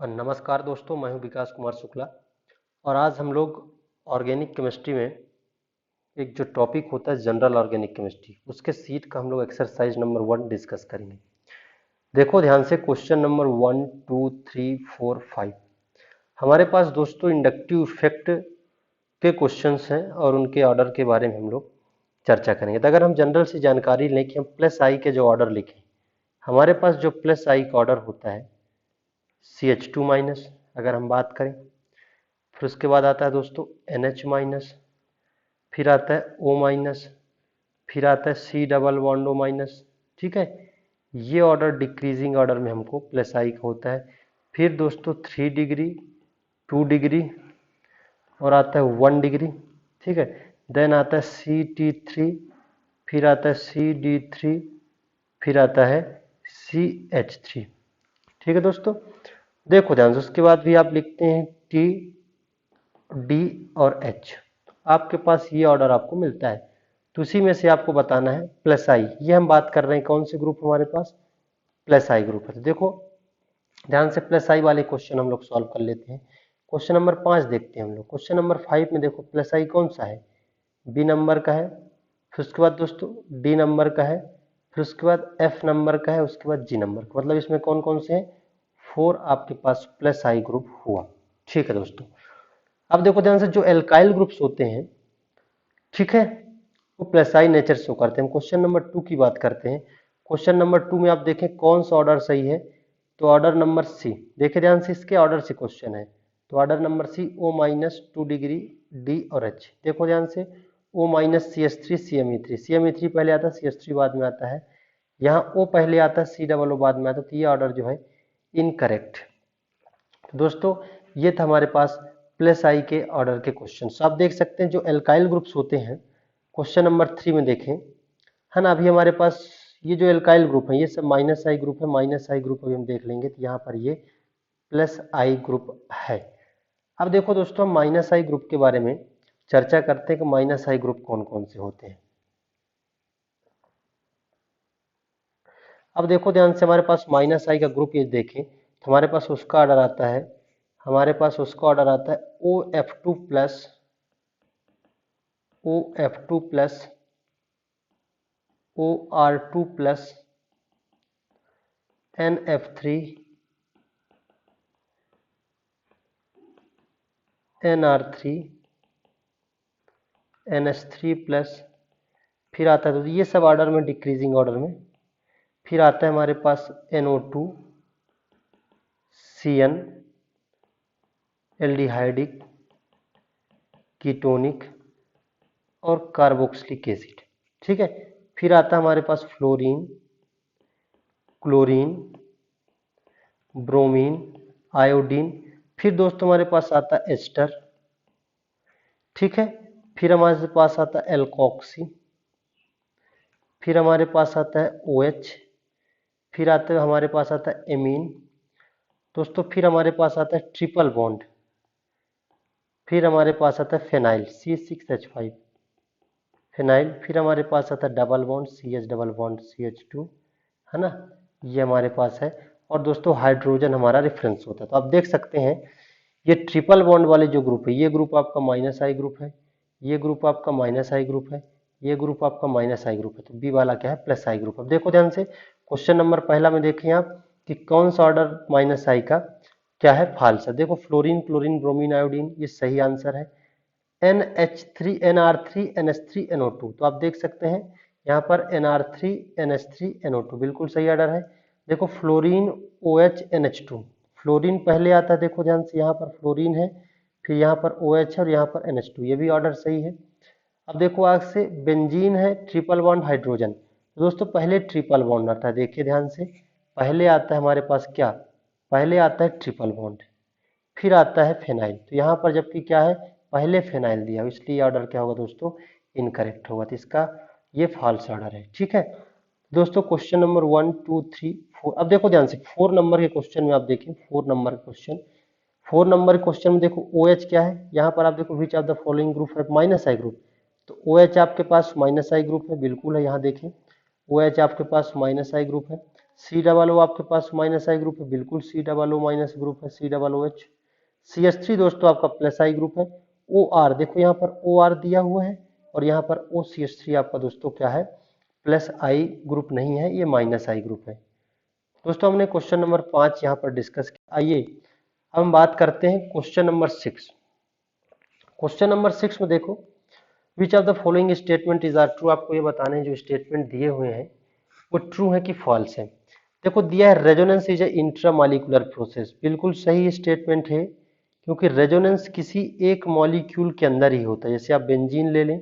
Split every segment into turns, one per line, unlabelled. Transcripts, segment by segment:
नमस्कार दोस्तों, मैं हूं विकास कुमार शुक्ला। और आज हम लोग ऑर्गेनिक केमिस्ट्री में एक जो टॉपिक होता है जनरल ऑर्गेनिक केमिस्ट्री, उसके सीट का हम लोग एक्सरसाइज नंबर 1 डिस्कस करेंगे। देखो ध्यान से, क्वेश्चन नंबर 1, 2, 3, 4, 5 हमारे पास दोस्तों इंडक्टिव इफेक्ट के क्वेश्चंस हैं और उनके ऑर्डर के बारे में हम लोग चर्चा करेंगे। तो अगर हम जनरल से जानकारी लें कि हम प्लस आई के जो ऑर्डर लिखें, हमारे पास जो प्लस आई का ऑर्डर होता है CH2 माइनस, अगर हम बात करें, फिर उसके बाद आता है दोस्तों NH माइनस, फिर आता है O माइनस, फिर आता है C double bond O minus. ठीक है, ये ऑर्डर डिक्रीजिंग ऑर्डर में हमको प्लस आई का होता है। फिर दोस्तों 3 डिग्री, 2 डिग्री और आता है 1 डिग्री। ठीक है, देन आता है CT3, फिर आता है CD3, फिर आता है CH3। ठीक है दोस्तों, देखो ध्यान से, उसके बाद भी आप लिखते हैं T, D और H। आपके पास ये ऑर्डर आपको मिलता है, तो उसी में से आपको बताना है प्लस आई। ये हम बात कर रहे हैं कौन से ग्रुप हमारे पास, प्लस आई ग्रुप है। तो देखो ध्यान से, प्लस आई वाले क्वेश्चन हम लोग सॉल्व कर लेते हैं। क्वेश्चन नंबर 5 देखते हैं हम लोग। क्वेश्चन नंबर 5 में देखो प्लस आई कौन सा है, बी नंबर का है, फिर उसके बाद दोस्तों डी नंबर का है, फिर उसके बाद एफ नंबर का है, उसके बाद जी नंबर का। मतलब इसमें कौन कौन से हैं, 4 आपके पास प्लस आई ग्रुप हुआ। ठीक है दोस्तों, अब देखो ध्यान से, जो एल्काइल ग्रुप्स होते हैं, ठीक है, वो प्लस आई नेचर शो करते हैं। क्वेश्चन नंबर 2 की बात करते हैं। क्वेश्चन नंबर 2 में आप देखें कौन सा ऑर्डर सही है, तो ऑर्डर नंबर सी। देखे ध्यान से, इसके ऑर्डर से क्वेश्चन है, तो order number C O minus 2 degree D और एच। देखो ध्यान से, O minus CH3 CME3, CME3 पहले आता है, CH3 बाद में आता है। यहाँ O पहले आता है, C डबल O बाद में आता है, तो ये ऑर्डर जो है इनकरेक्ट। दोस्तों ये था हमारे पास प्लस आई के ऑर्डर के क्वेश्चन। आप देख सकते हैं जो एल्काइल ग्रुप्स होते हैं, क्वेश्चन नंबर 3 में देखें, है ना, अभी हमारे पास ये जो एल्काइल ग्रुप है ये सब माइनस आई ग्रुप है। माइनस आई ग्रुप अभी हम देख लेंगे, तो यहाँ पर ये प्लस आई ग्रुप है। अब देखो दोस्तों, हम माइनस आई ग्रुप के बारे में चर्चा करते हैं कि माइनस आई ग्रुप कौन कौन से होते हैं। अब देखो ध्यान से, हमारे पास माइनस आई का ग्रुप ये देखें, तो हमारे पास उसका ऑर्डर आता है, हमारे पास उसका ऑर्डर आता है OF2 plus, OF2 plus, OR2 plus, NF3, NR3, NH3 plus, फिर आता है, तो ये सब ऑर्डर में डिक्रीजिंग ऑर्डर में। फिर आता है हमारे पास NO2, CN, एल्डिहाइडिक, कीटोनिक और कार्बोक्सिलिक एसिड। ठीक है, फिर आता है हमारे पास फ्लोरीन, क्लोरीन, ब्रोमीन, आयोडीन। फिर दोस्तों हमारे पास आता है एस्टर। ठीक है, फिर हमारे पास आता है एल्कोक्सी, फिर हमारे पास आता है OH, फिर आता है हमारे पास आता है एमीन दोस्तों, फिर हमारे पास आता है ट्रिपल बॉन्ड, फिर हमारे पास आता है फेनाइल C6H5 फेनाइल, फिर हमारे पास आता है double bond CH double bond CH2, है ना, ये हमारे पास है। और दोस्तों हाइड्रोजन हमारा रेफरेंस होता है। तो आप देख सकते हैं ये ट्रिपल बॉन्ड वाले जो ग्रुप है, ये ग्रुप आपका माइनस आई ग्रुप है, ये ग्रुप आपका माइनस आई ग्रुप है, ये ग्रुप आपका माइनस आई ग्रुप है। तो बी वाला क्या है, प्लस आई ग्रुप। अब देखो ध्यान से, क्वेश्चन नंबर पहला में देखें आप कि कौन सा ऑर्डर माइनस आई का क्या है, फाल्स है। देखो फ्लोरीन, क्लोरीन, ब्रोमीन, आयोडीन, ये सही आंसर है। NH3, NR3, NH3, NO2, तो आप देख सकते हैं यहाँ पर NR3, NH3, NO2 बिल्कुल सही ऑर्डर है। देखो फ्लोरीन, OH, NH2, फ्लोरीन पहले आता है, देखो ध्यान से, यहाँ पर फ्लोरीन है, फिर यहाँ पर OH है और यहाँ पर NH2, ये भी ऑर्डर सही है। अब देखो आग से बेंजीन है, ट्रिपल बॉन्ड हाइड्रोजन। तो दोस्तों पहले ट्रिपल बॉन्ड आता है, देखिए ध्यान से, पहले आता है हमारे पास क्या, पहले आता है ट्रिपल बॉन्ड, फिर आता है फेनाइल। तो यहाँ पर जबकि क्या है, पहले फेनाइल दिया, इसलिए ऑर्डर क्या होगा दोस्तों, इनकरेक्ट होगा। तो इसका ये फॉल्स ऑर्डर है। ठीक है दोस्तों, क्वेश्चन नंबर 1, 2, 3, 4। अब देखो ध्यान से, 4 नंबर के क्वेश्चन में आप देखें, 4 नंबर क्वेश्चन, 4 नंबर क्वेश्चन में देखो OH क्या है, यहाँ पर आप देखो which of the following group है माइनस आई ग्रुप। तो OH आपके पास माइनस आई ग्रुप है, बिल्कुल है, यहाँ देखें OH आपके पास माइनस आई ग्रुप है। सी डबल ओ आपके पास माइनस आई ग्रुप है, बिल्कुल C double O minus group है, C double O H. C H three दोस्तों आपका प्लस आई ग्रुप है। ओ आर देखो यहाँ पर ओ आर दिया हुआ है और यहाँ पर ओ सी एच थ्री आपका दोस्तों क्या है, प्लस आई ग्रुप नहीं है, ये माइनस आई ग्रुप है। दोस्तों हमने क्वेश्चन नंबर 5 यहाँ पर डिस्कस किया। आइए हम बात करते हैं क्वेश्चन नंबर 6। क्वेश्चन नंबर 6 में देखो, which of the following statement is are true. आपको ये बताने जो स्टेटमेंट दिए हुए हैं वो ट्रू है कि फॉल्स है। देखो दिया है resonance is a intramolecular process, बिल्कुल सही स्टेटमेंट है, क्योंकि रेजोनेंस किसी एक मॉलिक्यूल के अंदर ही होता है। जैसे आप बेंजीन ले लें,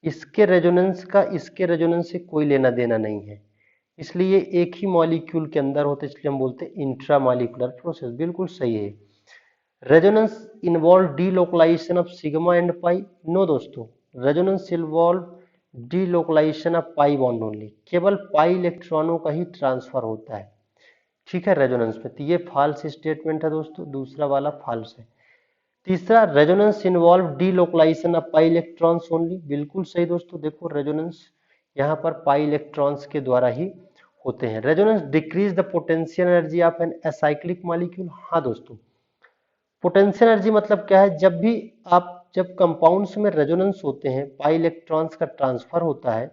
इसके रेजोनेंस का इसके रेजोनेंस से कोई लेना देना नहीं है, इसलिए एक ही मॉलिक्यूल के अंदर होते हैं, इसलिए हम बोलते हैं इंट्रामॉलिक्यूलर प्रोसेस, बिल्कुल सही है। Resonance involve delocalization of sigma and pi, no दोस्तों, resonance involve delocalization of pi bond only, केवल पाई इलेक्ट्रॉनों का ही ट्रांसफर होता है, ठीक है, रेजोनेंस में। तो ये फॉल्स स्टेटमेंट है दोस्तों, दूसरा वाला फॉल्स है। तीसरा, resonance involve delocalization of pi electrons only, बिल्कुल सही दोस्तों। देखो रेजोनेंस यहाँ पर पाई इलेक्ट्रॉन्स के द्वारा ही होते हैं। Resonance decrease the potential energy of an acyclic molecule, हाँ दोस्तों, पोटेंशियल एनर्जी मतलब क्या है, जब कंपाउंड्स में रेजोनेंस होते हैं, पाई इलेक्ट्रॉन्स का ट्रांसफर होता है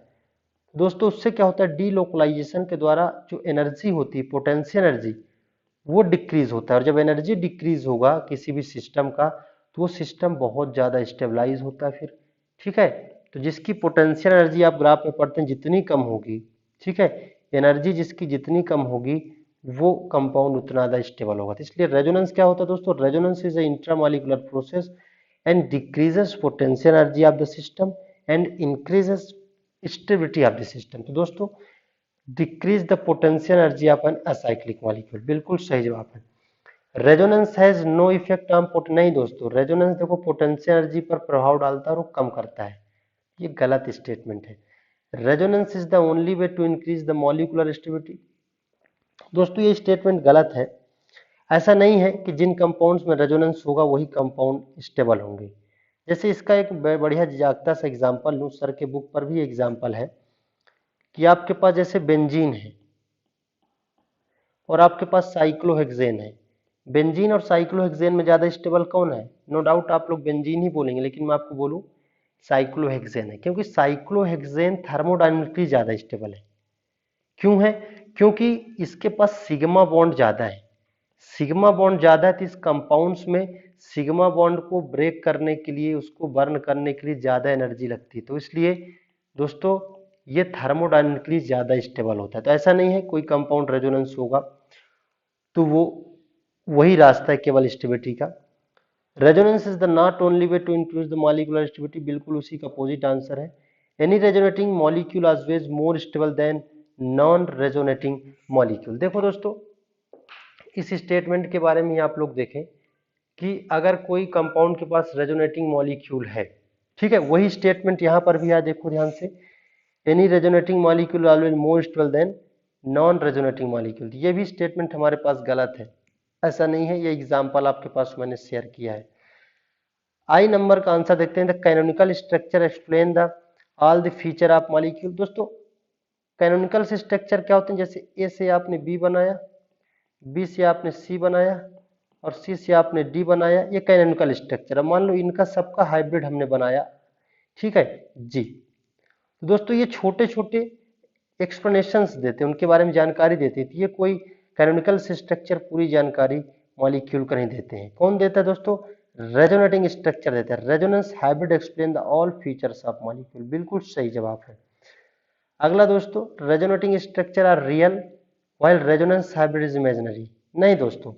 दोस्तों, उससे क्या होता है, डीलोकलाइजेशन के द्वारा जो एनर्जी होती है, पोटेंशियल एनर्जी, वो डिक्रीज होता है। और जब एनर्जी डिक्रीज होगा किसी भी सिस्टम का, तो वो सिस्टम बहुत ज्यादा स्टेबलाइज होता है फिर, ठीक है। तो जिसकी पोटेंशियल एनर्जी आप ग्राफ में पढ़ते हैं जितनी कम होगी, ठीक है, एनर्जी जिसकी जितनी कम होगी वो कंपाउंड उतना ज्यादा स्टेबल होगा। तो इसलिए रेजोनेंस क्या होता है दोस्तों, resonance is a intramolecular process and decreases potential energy of the system and increases stability of the system. तो दोस्तों decrease the potential energy of an acyclic molecule, बिल्कुल सही जवाब है। Resonance has no effect on pot, नहीं दोस्तों, resonance देखो potential energy पर प्रभाव डालता है और वो कम करता है, ये गलत स्टेटमेंट है। Resonance is the only way to increase the molecular stability, दोस्तों ये स्टेटमेंट गलत है। ऐसा नहीं है कि जिन कंपाउंड्स में रेजोनेंस होगा वही कंपाउंड स्टेबल होंगे। जैसे इसका एक बढ़िया जागता सा एग्जांपल लूं, सर के बुक पर भी एग्जांपल है कि आपके पास जैसे बेंजीन है और आपके पास साइक्लोहेक्सेन है। बेंजीन और साइक्लोहेक्सेन में ज्यादा स्टेबल कौन है, नो डाउट आप लोग बेंजीन ही बोलेंगे, लेकिन मैं आपको बोलूं साइक्लोहेक्सेन है, क्योंकि साइक्लोहेक्सेन थर्मोडायनेमिकली ज्यादा स्टेबल है। क्यों है, क्योंकि इसके पास सिग्मा बॉन्ड ज्यादा है। सिग्मा बॉन्ड ज्यादा है तो इस कंपाउंड्स में सिग्मा बॉन्ड को ब्रेक करने के लिए, उसको बर्न करने के लिए ज्यादा एनर्जी लगती है, तो इसलिए दोस्तों ये थर्मोडायनेमिकली ज्यादा स्टेबल होता है। तो ऐसा नहीं है कोई कंपाउंड रेजोनेंस होगा तो वो वही रास्ता है केवल स्टेबिलिटी का। Resonance is the not only way to increase the molecular stability, बिल्कुल उसी का अपोजिट आंसर है। Any resonating molecule always more stable than non resonating molecule. देखो दोस्तों इस स्टेटमेंट के बारे में आप लोग देखें कि अगर कोई कंपाउंड के पास रेजोनेटिंग मॉलिक्यूल है, ठीक है, वही स्टेटमेंट यहाँ पर भी है, देखो ध्यान से, any resonating molecule always more stable than non resonating molecule, ये भी स्टेटमेंट हमारे पास गलत है, ऐसा नहीं है, ये एग्जाम्पल आपके पास मैंने शेयर किया है। आई नंबर का आंसर देखते हैं, the canonical structure explain the all the feature of molecule. दोस्तों कैनोनिकल स्ट्रक्चर क्या होते हैं, जैसे ए से आपने बी बनाया, बी से आपने सी बनाया और सी से आपने डी बनाया, ये कैनोनिकल स्ट्रक्चर। अब मान लो इनका सबका हाइब्रिड हमने बनाया, ठीक है जी। तो दोस्तों ये छोटे छोटे एक्सप्लेनेशंस देते हैं, उनके बारे में जानकारी देते हैं, ये कोई कैनोनिकल स्ट्रक्चर पूरी जानकारी मॉलिक्यूल का नहीं देते हैं। कौन देता है दोस्तों, रेजोनेटिंग स्ट्रक्चर देता है। Resonance hybrid explain the all features of molecule, बिल्कुल सही जवाब है। अगला दोस्तों, resonating structure are real while resonance hybrid is imaginary, नहीं दोस्तों,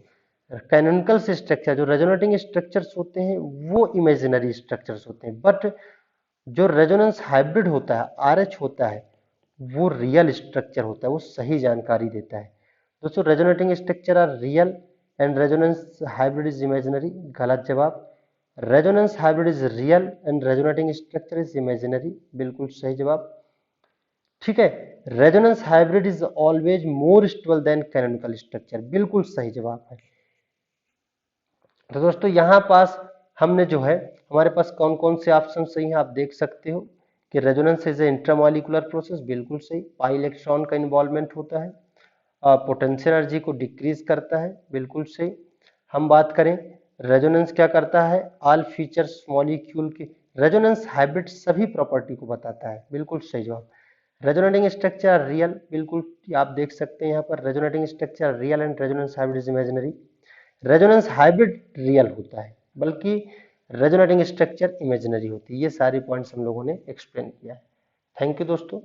कैनोनिकल स्ट्रक्चर जो रेजोनेटिंग स्ट्रक्चर्स होते हैं वो इमेजिनरी स्ट्रक्चर्स होते हैं, बट जो रेजोनेंस हाइब्रिड होता है आरएच होता है वो रियल स्ट्रक्चर होता है, वो सही जानकारी देता है। दोस्तों resonating structure are real and resonance hybrid is imaginary, गलत जवाब। Resonance hybrid is real and resonating structure is imaginary, बिल्कुल सही जवाब, ठीक है। Resonance hybrid is always more stable than canonical structure, बिल्कुल सही जवाब है। तो दोस्तों यहाँ पास हमने जो है हमारे पास कौन कौन से ऑप्शन सही हैं आप देख सकते हो कि resonance is a intramolecular process, बिल्कुल सही, पाई इलेक्ट्रॉन का इन्वॉल्वमेंट होता है। पोटेंशियल एनर्जी को डिक्रीज करता है, बिल्कुल सही। हम बात करें रेजोनेंस क्या करता है, ऑल फीचर्स मॉलिक्यूल के, रेजोनेंस हैबिट सभी प्रॉपर्टी को बताता है, बिल्कुल सही जवाब। रेजोनेटिंग स्ट्रक्चर रियल, बिल्कुल आप देख सकते हैं यहाँ पर resonating structure real and resonance habit is imaginary. Resonance habit real होता है, बल्कि रेजोनेटिंग स्ट्रक्चर इमेजिनरी होती है। ये सारे पॉइंट्स हम लोगों ने एक्सप्लेन किया है। थैंक यू दोस्तों।